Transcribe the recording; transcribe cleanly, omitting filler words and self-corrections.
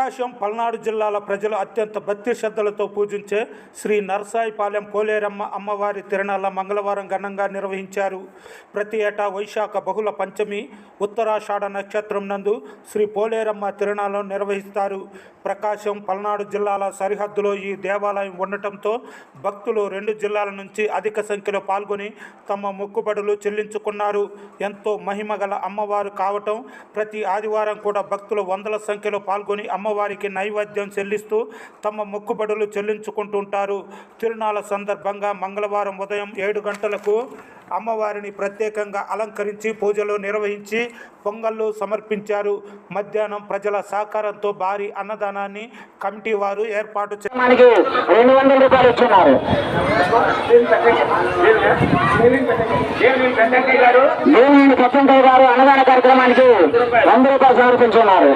ప్రకాశం పల్నాడు జిల్లాల ప్రజలు అత్యంత భక్తి శ్రద్ధలతో పూజించే శ్రీ నరసాయిపాలెం పోలేరమ్మ అమ్మవారి తిరునాళ్ళ మంగళవారం ఘనంగా నిర్వహించారు. ప్రతి ఏటా వైశాఖ బహుళ పంచమి ఉత్తరాషాఢ నక్షత్రం నందు శ్రీ పోలేరమ్మ తిరునాళ్ళను నిర్వహిస్తారు. ప్రకాశం పల్నాడు జిల్లాల సరిహద్దులో ఈ దేవాలయం ఉండటంతో భక్తులు 2 జిల్లాల నుంచి అధిక సంఖ్యలో పాల్గొని తమ మొక్కుబడులు చెల్లించుకున్నారు. ఎంతో మహిమగల అమ్మవారు కావటం ప్రతి ఆదివారం కూడా భక్తులు వందల సంఖ్యలో పాల్గొని అమ్మవారికి నైవేద్యం చెల్లిస్తూ తమ మొక్కుబడులు చెల్లించుకుంటుంటారు. తిరునాళ్ళ సందర్భంగా మంగళవారం ఉదయం 7 గంటలకు అమ్మవారిని ప్రత్యేకంగా అలంకరించి పూజలు నిర్వహించి పొంగళ్ళు సమర్పించారు. మధ్యాహ్నం ప్రజల సహకారంతో భారీ అన్నదానాన్ని కమిటీ వారు ఏర్పాటు మనకి 200 రూపాయలు ఇచ్చున్నారు. సత్యంకయ్య గారు అన్నదాన కార్యక్రమానికి 100 రూపాయలు సమర్పించున్నారు.